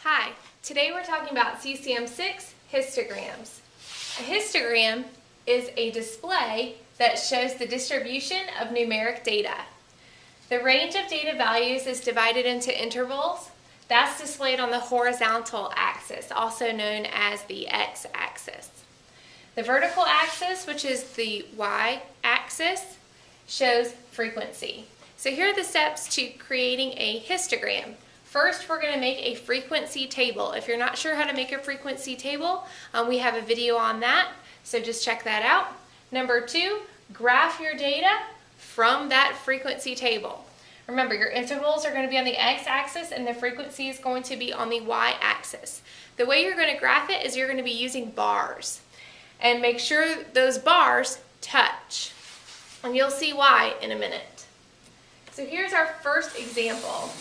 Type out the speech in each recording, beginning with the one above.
Hi, today we're talking about CCM6 histograms. A histogram is a display that shows the distribution of numeric data. The range of data values is divided into intervals. That's displayed on the horizontal axis, also known as the x-axis. The vertical axis, which is the y-axis, shows frequency. So here are the steps to creating a histogram. First, we're going to make a frequency table. If you're not sure how to make a frequency table, we have a video on that, so just check that out. Number 2, graph your data from that frequency table. Remember, your intervals are going to be on the x-axis and the frequency is going to be on the y-axis. The way you're going to graph it is you're going to be using bars. And make sure those bars touch. And you'll see why in a minute. So here's our first example.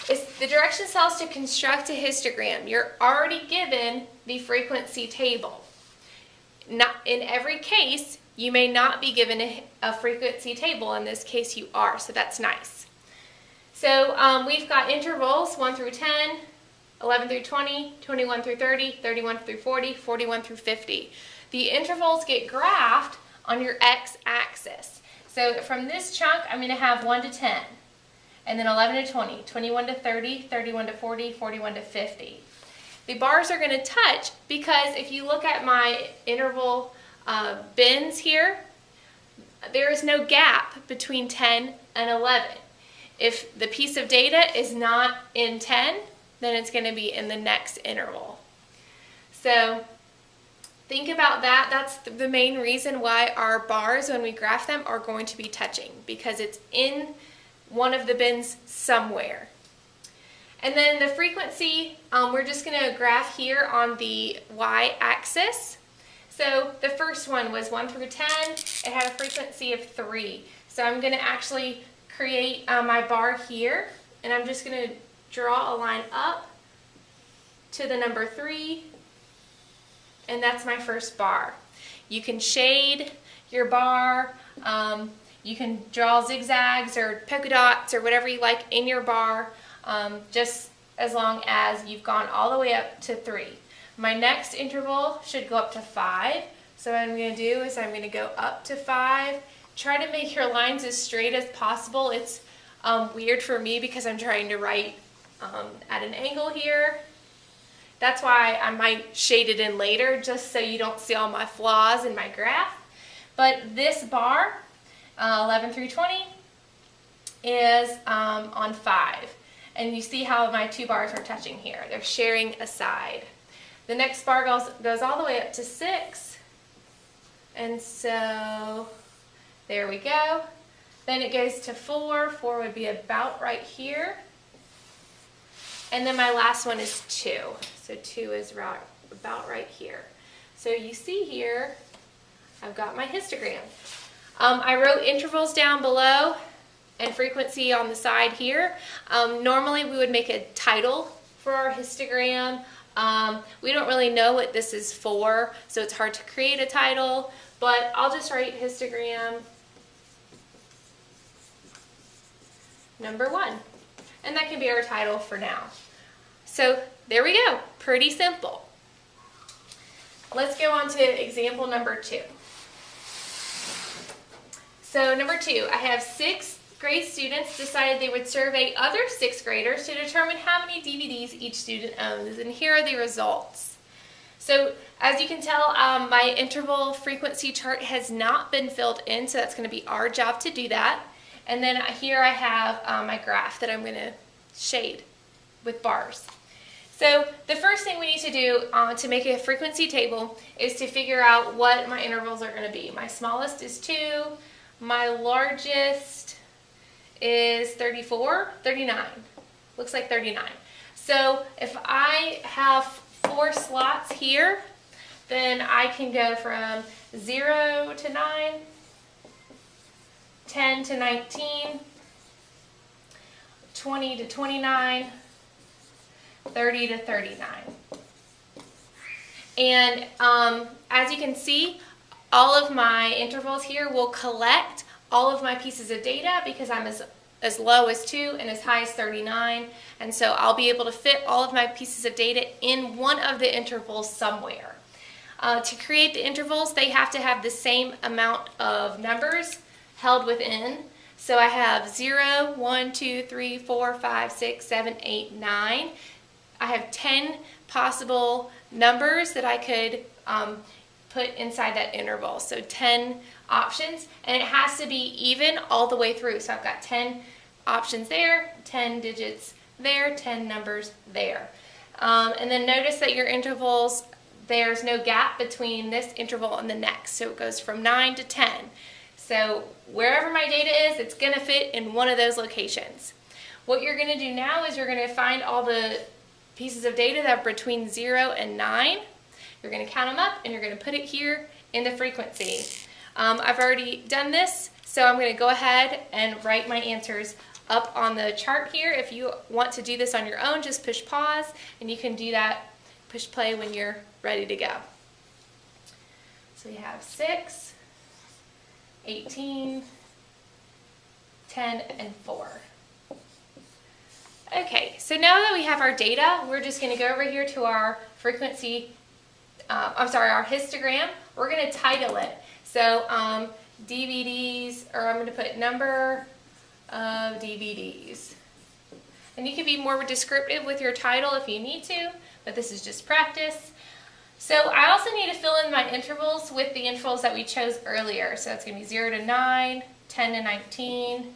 It's the directions tell us to construct a histogram. You're already given the frequency table. Not in every case, you may not be given a frequency table. In this case, you are, so that's nice. So we've got intervals 1 through 10, 11 through 20, 21 through 30, 31 through 40, 41 through 50. The intervals get graphed on your x-axis. So from this chunk, I'm going to have 1 to 10. And then 11 to 20, 21 to 30, 31 to 40, 41 to 50. The bars are going to touch because if you look at my interval bins here, there is no gap between 10 and 11. If the piece of data is not in 10, then it's going to be in the next interval. So think about that. That's the main reason why our bars, when we graph them, are going to be touching, because it's in one of the bins somewhere. And then the frequency, we're just going to graph here on the y-axis. So the first one was 1 through 10. It had a frequency of 3. So I'm going to actually create my bar here, and I'm just going to draw a line up to the number 3, and that's my first bar. You can shade your bar. You can draw zigzags or polka dots or whatever you like in your bar, just as long as you've gone all the way up to 3. My next interval should go up to 5. So what I'm going to do is I'm going to go up to 5. Try to make your lines as straight as possible. It's weird for me because I'm trying to write at an angle here. That's why I might shade it in later, just so you don't see all my flaws in my graph. But this bar, 11 through 20, is on 5. And you see how my 2 bars are touching here. They're sharing a side. The next bar goes all the way up to 6. And so there we go. Then it goes to 4. 4 would be about right here. And then my last one is 2. So 2 is about right here. So you see here, I've got my histogram. I wrote intervals down below and frequency on the side here. Normally we would make a title for our histogram. We don't really know what this is for, so it's hard to create a title, but I'll just write histogram number 1. And that can be our title for now. So there we go, pretty simple. Let's go on to example number 2. So number 2, I have 6th grade students decided they would survey other 6th graders to determine how many DVDs each student owns, and here are the results. So as you can tell, my interval frequency chart has not been filled in, so that's going to be our job to do that. And then here I have my graph that I'm going to shade with bars. So the first thing we need to do to make a frequency table is to figure out what my intervals are going to be. My smallest is 2. My largest is 39. Looks like 39. So if I have 4 slots here, then I can go from 0 to 9, 10 to 19, 20 to 29, 30 to 39. And as you can see, all of my intervals here will collect all of my pieces of data because I'm as as low as 2 and as high as 39. And so I'll be able to fit all of my pieces of data in one of the intervals somewhere. To create the intervals, they have to have the same amount of numbers held within. So I have 0, 1, 2, 3, 4, 5, 6, 7, 8, 9. I have 10 possible numbers that I could put inside that interval. So 10 options, and it has to be even all the way through. So I've got 10 options there, 10 digits there, 10 numbers there. And then notice that your intervals, there's no gap between this interval and the next. So it goes from 9 to 10. So wherever my data is, it's going to fit in one of those locations. What you're going to do now is you're going to find all the pieces of data that are between 0 and 9. You're going to count them up and you're going to put it here in the frequency. I've already done this, so I'm going to go ahead and write my answers up on the chart here. If you want to do this on your own, just push pause and you can do that, push play when you're ready to go. So we have 6, 18, 10, and 4. Okay, so now that we have our data, we're just going to go over here to our frequency, our histogram. We're going to title it. So DVDs, or I'm going to put number of DVDs. And you can be more descriptive with your title if you need to, but this is just practice. So I also need to fill in my intervals with the intervals that we chose earlier. So it's going to be 0 to 9, 10 to 19,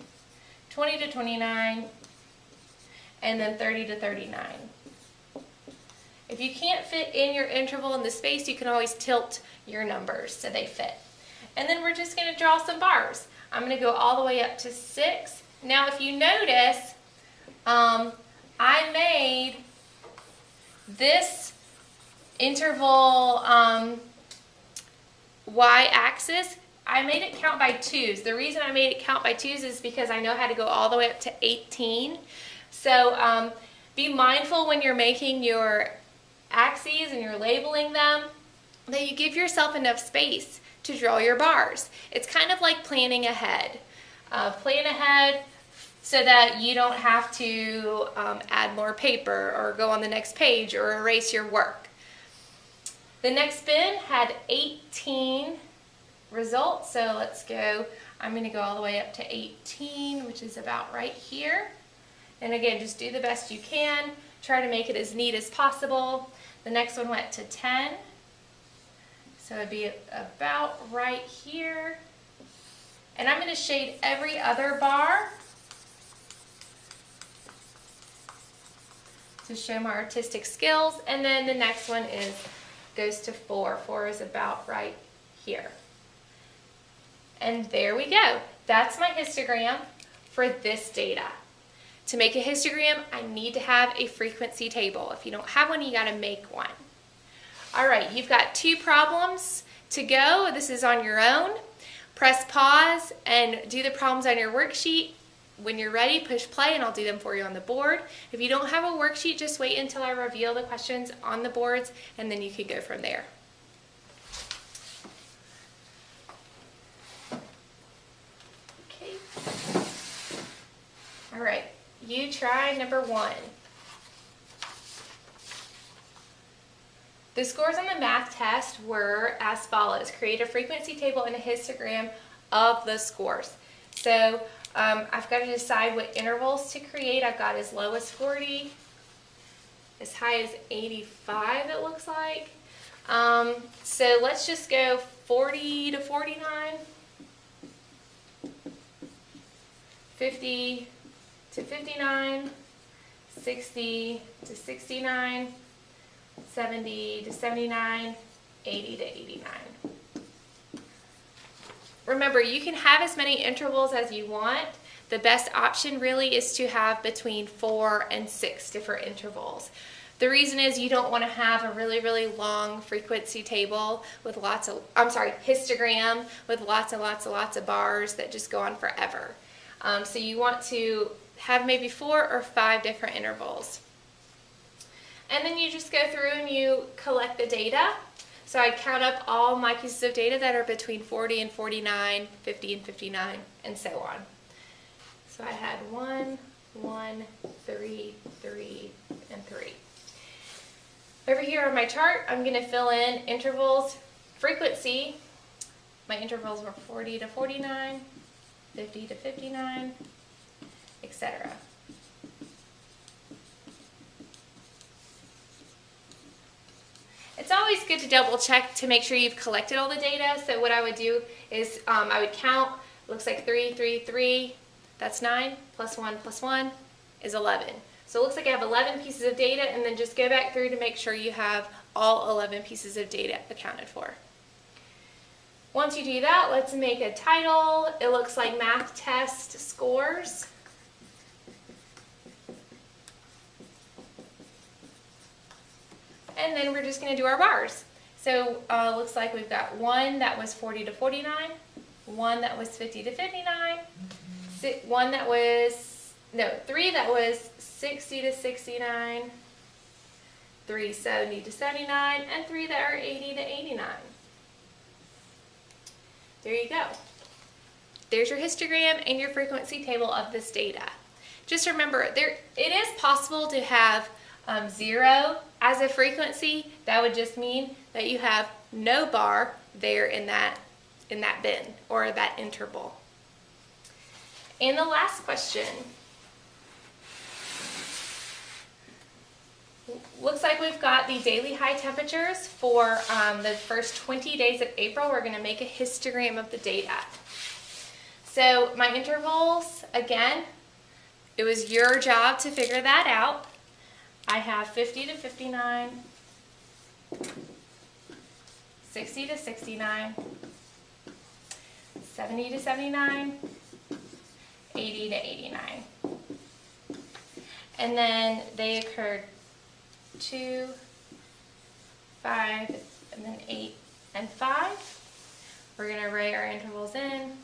20 to 29, and then 30 to 39. If you can't fit in your interval in the space, you can always tilt your numbers so they fit. And then we're just going to draw some bars. I'm going to go all the way up to 6. Now if you notice, I made this interval y-axis, I made it count by 2s. The reason I made it count by 2s is because I know how to go all the way up to 18. So be mindful when you're making your axes and you're labeling them that you give yourself enough space to draw your bars. It's kind of like planning ahead. Plan ahead so that you don't have to add more paper or go on the next page or erase your work. The next bin had 18 results, so let's go, I'm going to go all the way up to 18, which is about right here. And again, just do the best you can. Try to make it as neat as possible. The next one went to 10. So it'd be about right here. And I'm going to shade every other bar to show my artistic skills. And then the next one goes to 4. 4 is about right here. And there we go. That's my histogram for this data. To make a histogram, I need to have a frequency table. If you don't have one, you got to make one. All right, you've got 2 problems to go. This is on your own. Press pause and do the problems on your worksheet. When you're ready, push play and I'll do them for you on the board. If you don't have a worksheet, just wait until I reveal the questions on the boards and then you can go from there. Okay. All right, you try number 1. The scores on the math test were as follows. Create a frequency table and a histogram of the scores. So I've got to decide what intervals to create. I've got as low as 40, as high as 85 it looks like. So let's just go 40 to 49, 50 to 59, 60 to 69, 70 to 79, 80 to 89. Remember, you can have as many intervals as you want. The best option really is to have between 4 and 6 different intervals. The reason is you don't want to have a really, really long frequency table with histogram with lots and lots and lots of bars that just go on forever. So you want to have maybe 4 or 5 different intervals. And then you just go through and you collect the data. So I count up all my pieces of data that are between 40 and 49, 50 and 59, and so on. So I had 1, 1, 3, 3, and 3. Over here on my chart, I'm going to fill in intervals, frequency. My intervals were 40 to 49, 50 to 59, etc. It's always good to double check to make sure you've collected all the data. So what I would do is I would count, looks like 3, 3, 3, that's 9, plus 1 is 11. So it looks like I have 11 pieces of data, and then just go back through to make sure you have all 11 pieces of data accounted for. Once you do that, let's make a title. It looks like math test scores. And then we're just going to do our bars. So looks like we've got 1 that was 40 to 49, 1 that was 50 to 59, 3 that was 60 to 69, 3 70 to 79, and 3 that are 80 to 89. There you go. There's your histogram and your frequency table of this data. Just remember, it is possible to have 0 as a frequency. That would just mean that you have no bar there in that bin or that interval. And the last question. Looks like we've got the daily high temperatures for the first 20 days of April. We're going to make a histogram of the data. So my intervals, again, it was your job to figure that out. I have 50 to 59, 60 to 69, 70 to 79, 80 to 89. And then they occurred 2, 5, and then 8 and 5. We're going to write our intervals in.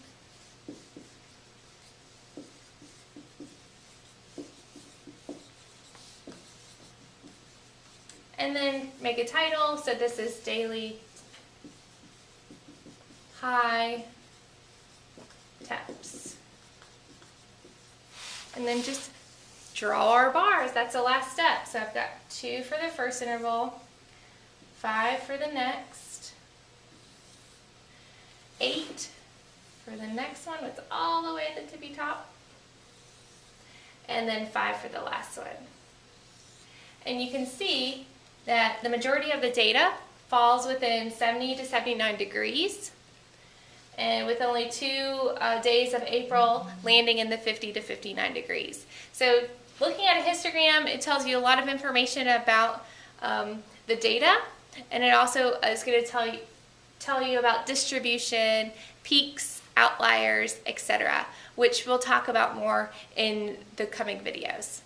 And then make a title. So this is daily high temps. And then just draw our bars. That's the last step. So I've got 2 for the first interval, 5 for the next, 8 for the next one, it's all the way at the tippy top, and then 5 for the last one. And you can see that the majority of the data falls within 70 to 79 degrees, and with only 2 days of April landing in the 50 to 59 degrees. So looking at a histogram, it tells you a lot of information about the data, and it also is going to tell you about distribution, peaks, outliers, etc., which we'll talk about more in the coming videos.